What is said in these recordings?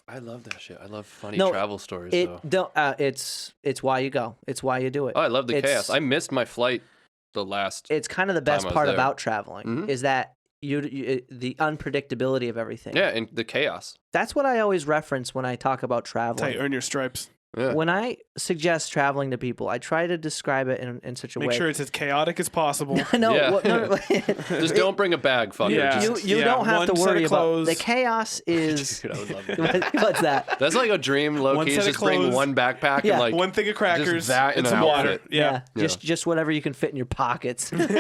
I love that shit. I love funny No, travel stories, It though. don't. It's why you go. It's why you do it. Oh, I love the It's- chaos. I missed my flight the last. It's kind of the time best I was part there. about traveling Mhm. is that the unpredictability of everything. Yeah, and the chaos. That's what I always reference when I talk about That's how traveling. you earn your stripes. Yeah. When I suggest traveling to people, I try to describe it in such a Make way. sure it's as chaotic as possible. no, Yeah. no, Just don't bring a bag, fucker. Yeah. Just- you don't have one to set worry of about clothes. the chaos. Is Dude, I would love that. what's that? That's like a dream, low One key. set Is of just bring clothes. one backpack Yeah. and like One thing of crackers that and in some an water. outfit. Yeah. Just whatever you can fit in your pockets. Just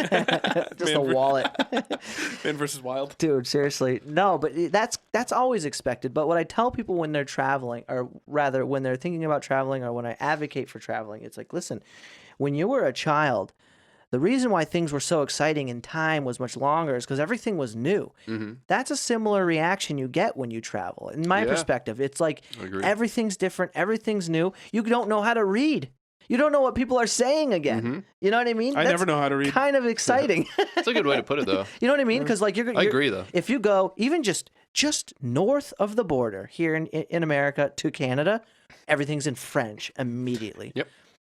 Man a wallet. Man versus Wild. Dude, seriously. No, but that's always expected. But what I tell people when they're traveling, or rather when they're thinking about traveling, or when I advocate for traveling, it's like, listen, when you were a child, the reason why things were so exciting and time was much longer is because everything was new. Mm-hmm. That's a similar reaction you get when you travel. In my Yeah. perspective, it's like I agree. everything's different, everything's new. You don't know how to read. You don't know what people are saying again. Mhm. You know what I mean? I never know how to read. Kind of exciting. That's a good way to put it, though. You know what I mean? Because like I agree, though. if you go even just north of the border here in America to Canada, everything's in French immediately. Yep.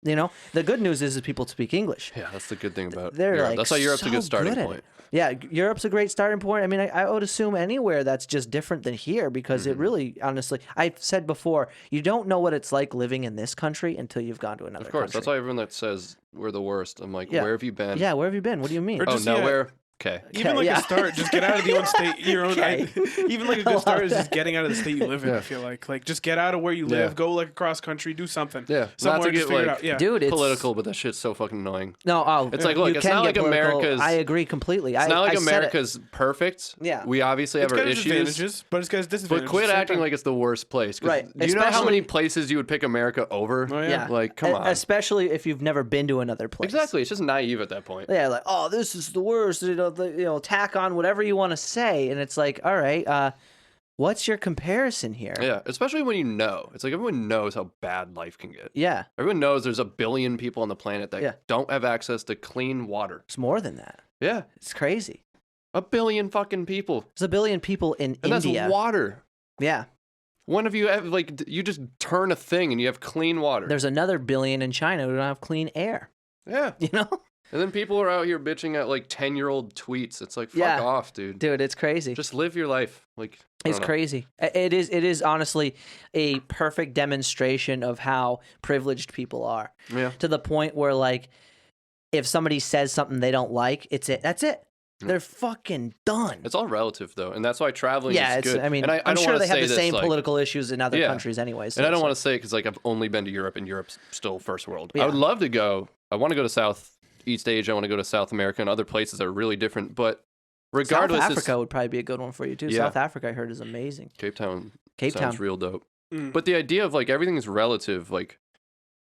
You know, the good news is people speak English. Yeah, that's the good thing about They're Europe. like That's why Europe's a so good starting good at point. it. Yeah, Europe's a great starting point. I mean, I would assume anywhere that's just different than here because Mm-hmm. it really, honestly, I've said before, you don't know what it's like living in this country until you've gone to another Of course, country. that's why everyone that says we're the worst, I'm like, Yeah. where have you been? Yeah, where have you been? What do you mean? Or Oh, just, yeah. nowhere? Okay. Even like yeah. a start, just get out of the own state. Your own. Okay. Even like a good start is just getting out of the state you live in. Yeah. I feel like just get out of where you live. Yeah. Go like across country. Do something. Yeah. Somewhere. Not to Just get, figure it like, out. Yeah. Dude, it's Political, but that shit's so fucking annoying. No, It's like, look, you it's can not get like political. America's- I agree completely. It's not like I said it. America's perfect. Yeah. We obviously have It's our got its issues. advantages, but it's got its But disadvantages. quit at the same acting time. like it's the worst place. 'cause Right. Do you know how Especially- many places you would pick America over? Oh, yeah. Yeah. Like, come on. Especially if you've never been to another place. Exactly. It's just naive at that point. Yeah, like, oh, this is the worst. Tack on whatever you want to say, and it's like, all right, what's your comparison here? Yeah. Especially when you know. It's like everyone knows how bad life can get. Yeah, Everyone knows there's a billion people on the planet that Yeah. don't have access to clean water. it's more than that. Yeah. It's crazy. A billion fucking people. There's a billion people in And India. that's water. Yeah, One of you have, like, you just turn a thing and you have clean water. there's another billion in China who don't have clean air. Yeah. You know, And then people are out here bitching at like 10-year-old tweets. It's like, fuck Yeah. off, dude. dude, it's crazy. Just live your life. Like, I It's don't know. crazy. It is honestly a perfect demonstration of how privileged people are. Yeah. To the point where, like, if somebody says something they don't like, that's it. They're fucking done. It's all relative though, and that's why traveling Yeah, is it's. good. I mean, and I I'm don't sure wanna they have say the this, same like- political issues in other Yeah. countries, anyways. And I don't want to say because like I've only been to Europe, and Europe's still first world. Yeah. I would love to go. I want to go to Southeast Asia. I want to go to South America and other places that are really different. But regardless, South it's- Africa would probably be a good one for you too. Yeah. South Africa, I heard, is amazing. Cape Town Cape sounds Town. real dope. Mm. But the idea of like everything is relative, like.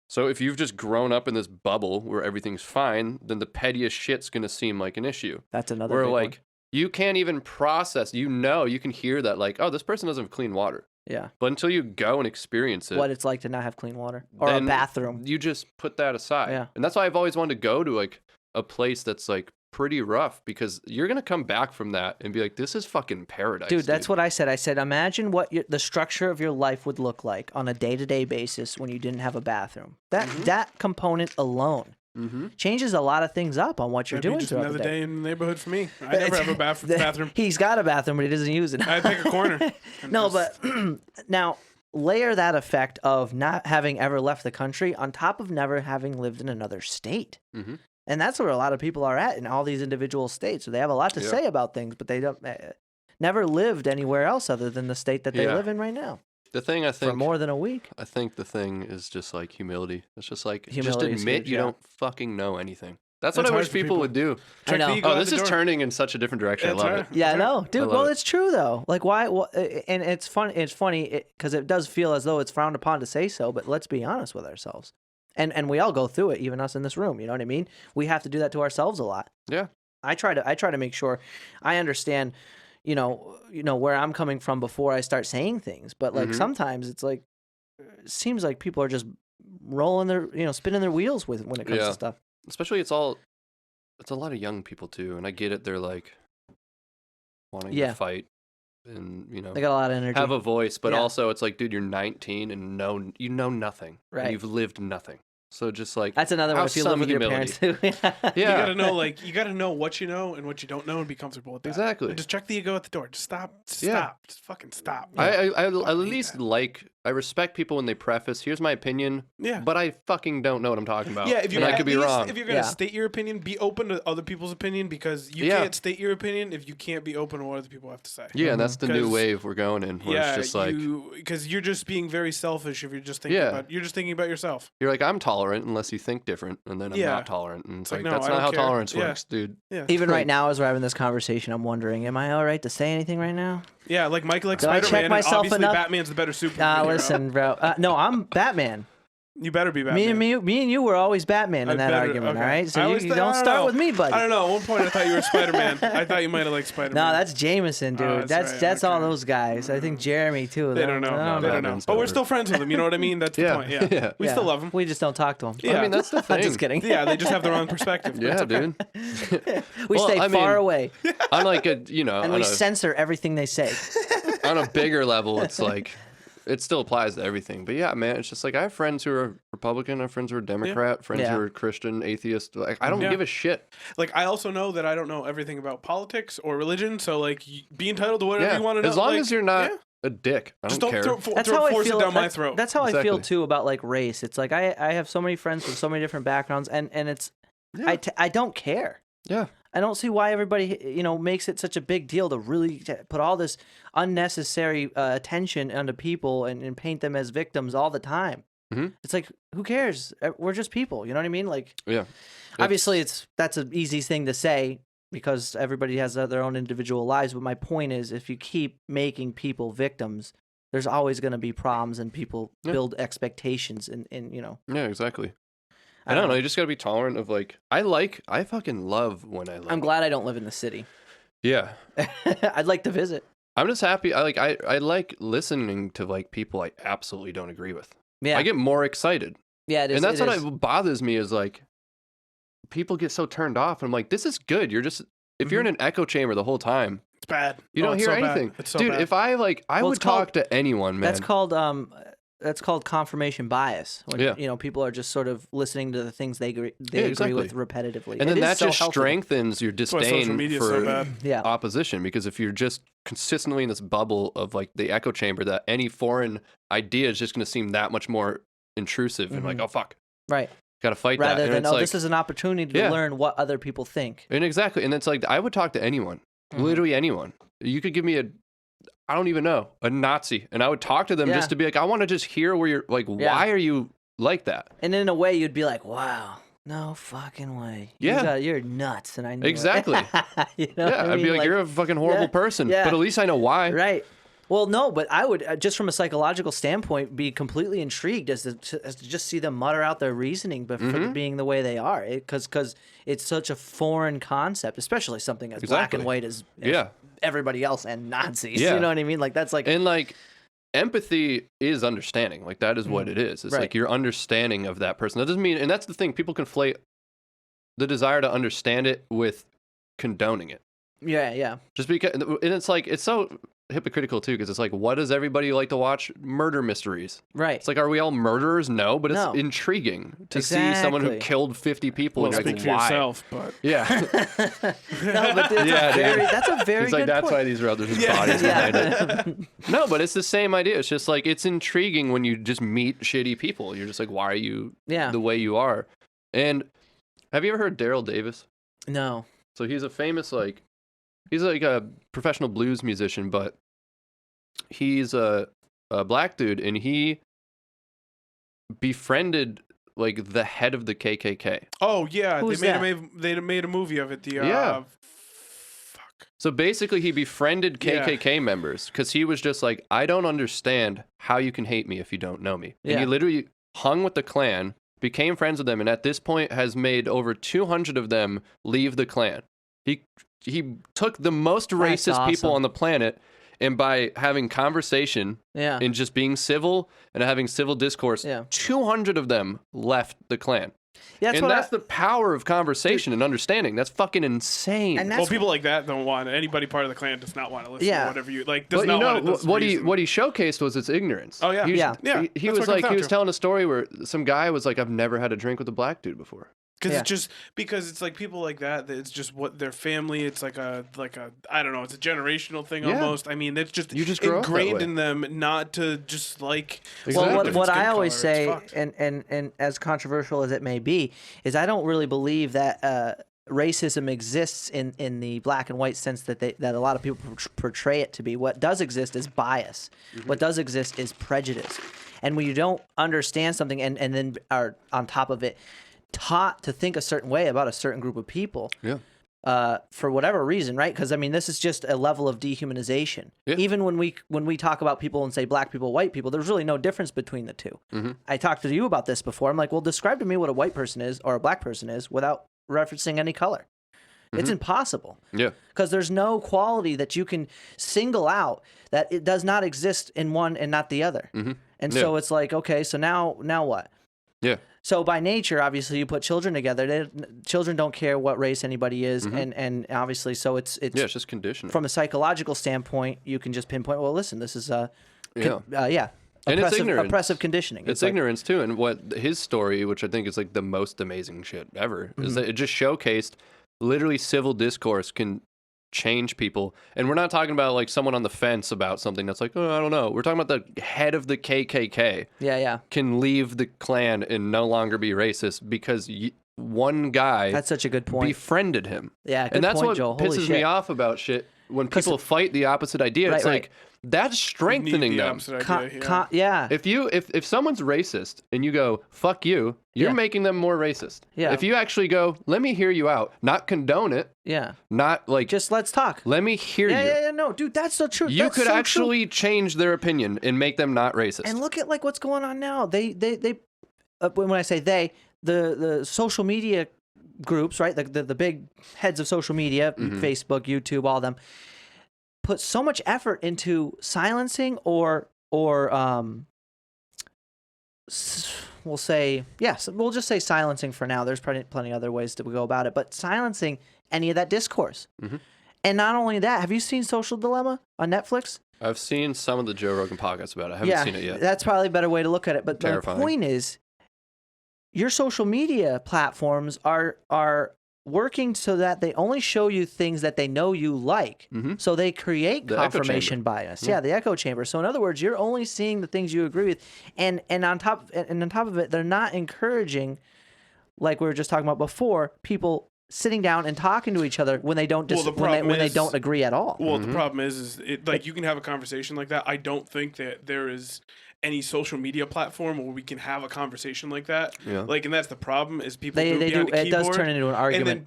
So if you've just grown up in this bubble where everything's fine, then the pettiest shit's gonna seem like an issue. That's another. Where big like one. you can't even process, you can hear that like, oh, this person doesn't have clean water. Yeah, But until you go and experience it, what it's like to not have clean water or a then bathroom. you just put that aside. Yeah. And that's why I've always wanted to go to like a place that's like pretty rough because you're gonna come back from that and be like, this is fucking paradise. Dude, that's what I said. I said, imagine what the structure of your life would look like on a day-to-day basis when you didn't have a bathroom. That component alone Mm-hmm. changes a lot of things up on what you're That'd be doing just throughout another the day. day in the neighborhood for me. I never have a bathroom. He's got a bathroom, but he doesn't use it. I pick a corner. and No, just- but now layer that effect of not having ever left the country on top of never having lived in another state. Mhm. And that's where a lot of people are at in all these individual states. So they have a lot to Yeah. say about things, but they don't never lived anywhere else other than the state that they Yeah. live in right now The thing I for think more than a week. I think the thing is just like humility. It's just like just Humility is admit huge, you yeah. don't fucking know anything. That's what That's I hard wish for people people. would do. I know. the ego Oh, out this the is door. turning in such a different direction. That's I love right. it. Yeah, I That's know, dude. love Well, it. it's true though. Like, why? And it's fun. It's funny because it does feel as though it's frowned upon to say so. But let's be honest with ourselves, and we all go through it, even us in this room. You know what I mean? We have to do that to ourselves a lot. Yeah. I try to make sure I understand, you know where I'm coming from before I start saying things. But like Mhm. sometimes it's like it seems like people are just rolling their spinning their wheels with when it comes Yeah. to stuff. Especially it's a lot of young people too, and I get it. They're like wanting Yeah. to fight and They got a lot of energy. have a voice, but Yeah. also it's like, dude, you're 19 and you know nothing. Right. And you've lived nothing. So just like That's another one have if you some live with your humility. parents too. Yeah. You gotta know, like, you gotta know what you know and what you don't know, and be comfortable with that. Exactly. And just check the ego at the door. Just stop. Just Yeah. stop. Just fucking stop. I at Fucking hate least that. I respect people when they preface, here's my opinion, Yeah. but I fucking don't know what I'm talking about. Yeah, if you and I at could be least, wrong. if you're gonna Yeah. state your opinion, be open to other people's opinion, because you Yeah. can't state your opinion if you can't be open to what other people have to say. Yeah, and that's the new 'Cause- wave we're going in. Where it's just like because you're just being very selfish if you're just thinking Yeah. about yourself. you're like, I'm tolerant unless you think different, and then I'm Yeah. not tolerant. And it's like, like, no, that's I not don't how care. tolerance Yeah. works, dude. Yeah, Even Like- right now, as we're having this conversation, I'm wondering, am I all right to say anything right now? yeah, like Mike likes Do I Spider-Man, check and myself obviously enough? Batman's the better superhero. Listen, bro. No, I'm Batman. You better be Batman. Me and you were always Batman in I that better- argument, okay. all right? I So always you think- don't I don't start know. with me, buddy. I don't know. At one point, I thought you were Spider-Man. I thought you might have liked Spider-Man. No, that's Jameson, dude. Oh, that's that's right, all okay. those guys. I think Jeremy too. They don't know. No, They don't know. Batman's But we're better. still friends with them. You know what I mean? That's the Yeah. point. Yeah. Yeah. We Yeah. still love them. We just don't talk to them. Yeah. I mean, that's the thing. I'm just kidding. Yeah, they just have the wrong perspective. but it's Yeah, okay. dude. We Well, stay I far mean- away, On like a, and on we a, censor everything they say. on a bigger level, it's like it still applies to everything. But yeah, man, it's just like I have friends who are Republican, I have friends who are Democrat, friends Yeah. who are Christian, atheist. Like I don't Yeah. give a shit. Like, I also know that I don't know everything about politics or religion, so like, be entitled to whatever Yeah, you want to know. as long like, as you're not yeah. a dick, I Just don't don't care. That's how I force feel. it down my that's- throat. That's how I feel Exactly. too about like race. It's like I have so many friends from so many different backgrounds, and it's Yeah. I don't care. Yeah. I don't see why everybody makes it such a big deal to really put all this unnecessary attention onto people and paint them as victims all the time. Mhm. It's like, who cares? We're just people. You know what I mean? Like, Yeah. obviously, that's an easy thing to say because everybody has their own individual lives. But my point is, if you keep making people victims, there's always going to be problems, and people Yeah. build expectations, and Yeah, exactly. I don't know. You just gotta be tolerant of like I fucking love when I like. I'm glad I don't live in the city. Yeah. I'd like to visit. I'm just happy. I like listening to like people I absolutely don't agree with. Yeah, I get more excited. yeah, it is. And that's it what is. bothers me is like people get so turned off. And I'm like, this is good. You're just if you're in an echo chamber the whole time, It's bad. you Oh, don't it's hear so bad. anything. It's so Dude, bad. if I Well, would it's called- talk to anyone, man. That's called confirmation bias. When, Yeah. people are just sort of listening to the things they agree exactly. with repetitively. and It then is that so just healthy. strengthens your That's why social disdain media is for so bad. Yeah, opposition, because if you're just consistently in this bubble of like the echo chamber, that any foreign idea is just going to seem that much more intrusive and like, oh fuck, right. gotta fight that. Rather And than it's like, this is an opportunity to Yeah. learn what other people think. and exactly, and it's like I would talk to anyone, Mhm. literally anyone. You could give me I don't even know, a Nazi, and I would talk to them Yeah. just to be like, I want to just hear where you're like, Yeah. why are you like that? And in a way, you'd be like, "Wow, no fucking way. Yeah. You're nuts." And I knew it. Exactly. You know what Yeah, I I'd be mean? like, you're a fucking horrible yeah, person, yeah. but at least I know why. right. Well, no, but I would just from a psychological standpoint be completely intrigued as to just see them mutter out their reasoning, but for Mm-hmm. being the way they are, because it's such a foreign concept, especially something as black and Exactly. white as Yeah. everybody else and Nazis. Yeah. You know what I mean? Like that's like And like empathy is understanding. Like that is what it is. It's Right. like your understanding of that person. That doesn't mean, and that's the thing, people conflate the desire to understand it with condoning it. yeah. Just because, and it's like, it's so hypocritical too, because it's like, what does everybody like to watch? Murder mysteries. Right. It's like, are we all murderers? No, but it's No. intriguing to see someone who Exactly. killed 50 people. Well, and speak you're for like, why? yourself, but Yeah. No, but that's, Yeah, dude. that's a very It's good like, that's point. why these are other Yeah. bodies behind it. Yeah. No, but it's the same idea. It's just like, it's intriguing when you just meet shitty people. You're just like, why are you Yeah. the way you are? And have you ever heard Daryl Davis? No. So he's a famous, he's like a professional blues musician, but he's a black dude, and he befriended like the head of the KKK. oh yeah, Who's they that? made a movie of it. The Yeah. fuck. So basically, he befriended Yeah. KKK members because he was just like, I don't understand how you can hate me if you don't know me. And Yeah. he literally hung with the Klan, became friends with them, and at this point has made over 200 of them leave the Klan. He took the most That's racist people awesome. on the planet, and by having conversation Yeah. and just being civil and having civil discourse, Yeah. 200 of them left the Klan. That's and what that's the power of conversation and understanding. That's fucking insane. And Well, that's people like that don't want anybody part of the clan does not want to listen Yeah. to whatever you like. Does But not you know want to listen what to he reason. what he showcased was its ignorance. Oh, yeah. he was, Yeah. Yeah, He that's was what it comes like he down was to. telling a story where some guy was like, I've never had a drink with a black dude before. Because Yeah. it's just because it's like people like that. It's just what their family. It's like a I don't know. It's a generational thing Yeah. almost. I mean, it's just You just grow up that ingrained way. in them not to just like. Exactly. Well, different what skin I always color. It's say, fucked. and as controversial as it may be, is I don't really believe that racism exists in the black and white sense that that a lot of people portray it to be. What does exist is bias. What does exist is prejudice. And when you don't understand something and then are on top of it taught to think a certain way about a certain group of people, Yeah. for whatever reason, right? Because I mean, this is just a level of dehumanization. Yeah. Even when we talk about people and say black people, white people, there's really no difference between the two. I talked to you about this before. I'm like, well, describe to me what a white person is or a black person is without referencing any color. It's impossible Yeah. because there's no quality that you can single out that it does not exist in one and not the other. And so it's like, okay, so now what? Yeah. So by nature, obviously, you put children together. Children don't care what race anybody is, and obviously, so it's Yeah, it's just conditioning. from a psychological standpoint, you can just pinpoint. Well, listen, this is Yeah. oppressive, And it's ignorance. oppressive conditioning. It's like- ignorance too, and what his story, which I think is like the most amazing shit ever, is that it just showcased literally civil discourse can change people. And we're not talking about like someone on the fence about something that's like, oh, I don't know. We're talking about the head of the KKK Yeah. can leave the Klan and no longer be racist because one guy That's such a good point. befriended him. Yeah, good and that's point, what Joel. Holy pisses shit. me off about shit when people fight the opposite idea. Right, It's right. like that's strengthening the them. opposite Con- idea, con- yeah. If someone's racist and you go fuck you, you're Yeah. making them more racist. Yeah. If you actually go, let me hear you out, not condone it, Yeah. not like Just let's talk. let me hear Yeah, you. yeah, yeah. No, dude, that's so true. You That's could so true. actually change their opinion and make them not racist. And look at like what's going on now. They when I say they, the social media groups, right? The big heads of social media, Facebook, YouTube, all them, put so much effort into silencing or we'll say yes. We'll just say silencing for now. There's plenty other ways to go about it, but silencing any of that discourse. And not only that, have you seen Social Dilemma on Netflix? I've seen some of the Joe Rogan podcasts about it. I haven't seen it yet. That's probably a better way to look at it. But Terrifying. the point is, your social media platforms are working so that they only show you things that they know you like. So they create The echo confirmation chamber. bias. Yeah, the echo chamber. So in other words, you're only seeing the things you agree with, and on top of it, they're not encouraging, like we were just talking about before, people sitting down and talking to each other when they don't Well, the when problem they is- don't agree at all. Well, the problem is it, like you can have a conversation like that. I don't think that there is any social media platform where we can have a conversation like that. Yeah. Like, and that's the problem is people They do it do. behind the It does keyboard. turn into an argument. And then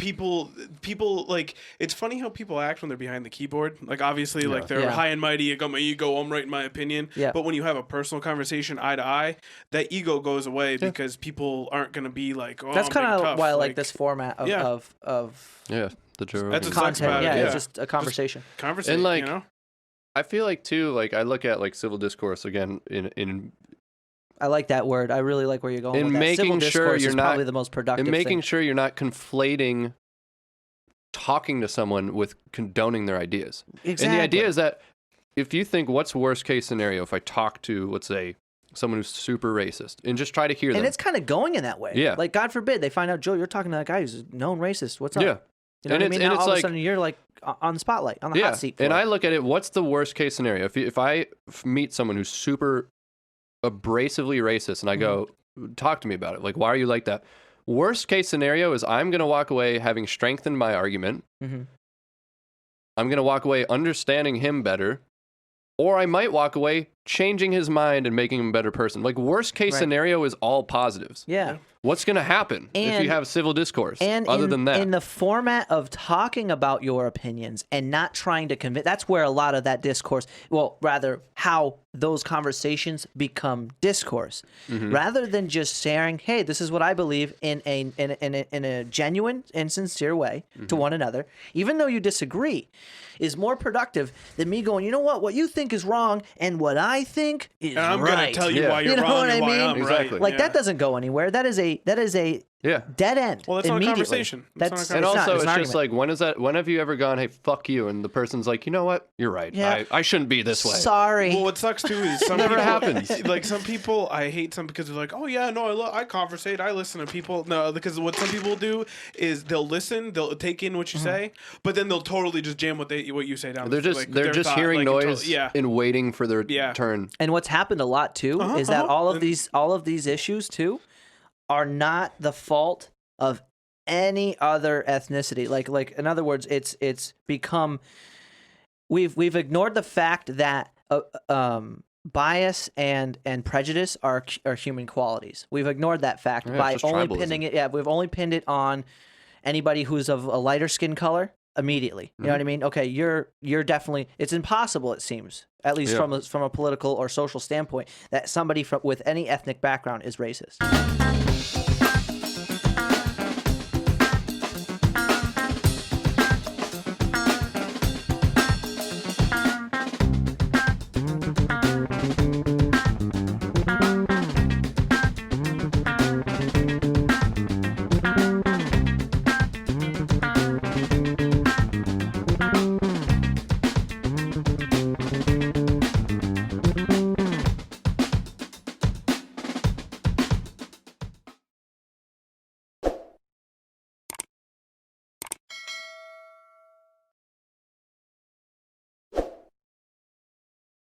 people like it's funny how people act when they're behind the keyboard. Like obviously, like they're Yeah. high and mighty. I got my ego. I'm writing my opinion. Yeah. But when you have a personal conversation eye to eye, that ego goes away because people aren't going to be like, oh, That's I'm kind being of tough. why I like this format of Yeah. of Yeah, the Joe Rogan. That's what sucks content. about it, Yeah, yeah. it's just a conversation. conversation. And, like, you know? I feel like too, like I look at like civil discourse again in I like that word. I really like where you're going And with that. making Civil sure discourse you're is not- probably the most productive and making thing. sure you're not conflating talking to someone with condoning their ideas. Exactly. And the idea is that if you think what's worst case scenario if I talk to, let's say, someone who's super racist and just try to hear them. and it's kind of going in that way. Yeah. Like, God forbid they find out, Joe, you're talking to that guy who's a known racist. What's up? Yeah. You know And what I it's- mean? and Now it's all of a like- sudden you're like on the spotlight, on the Yeah. hot seat. And for I it. look at it, what's the worst case scenario? If I meet someone who's super abrasively racist and I go, talk to me about it. Like, why are you like that? Worst case scenario is I'm going to walk away having strengthened my argument. Mhm. I'm going to walk away understanding him better. Or I might walk away changing his mind and making him a better person. Like, worst case Right. scenario is all positives. Yeah. What's going to happen if And- you have civil discourse And other in, than that? in the format of talking about your opinions and not trying to convince, that's where a lot of that discourse, well, rather how those conversations become discourse, Mm-hmm. rather than just sharing, hey, this is what I believe in a genuine and sincere way Mm-hmm. to one another, even though you disagree, is more productive than me going, you know what you think is wrong and what I think is And I'm right. gonna tell you Yeah. why you're You know wrong what and I why mean? I'm Exactly. right. Like Yeah. that doesn't go anywhere. That is a Yeah. Dead end. Well, that's not a immediately. conversation. That's not a And It's also, not it's an just argument. like, when have you ever gone, hey, fuck you? And the person's like, you know what? You're right. Yeah. I shouldn't be this way. Sorry. Well, what sucks too is some Never people, happens. Like some people, I hate some because they're like, "Oh yeah, no, I conversate, I listen to people." No, because what some people do is they'll listen, they'll take in what you say, but then they'll totally just jam what you say down. They're just like, they're their just thought, hearing like, noise yeah. and waiting for their Yeah. turn. And what's happened a lot too is that all of these issues too are not the fault of any other ethnicity. Like in other words, it's become we've ignored the fact that bias and prejudice are human qualities. We've ignored that fact Yeah, by it's just only tribalism. pinning it. Yeah, we've only pinned it on anybody who's of a lighter skin color immediately. You know what I mean? Okay, you're definitely. It's impossible. It seems, at least Yeah. from a political or social standpoint, that somebody with any ethnic background is racist.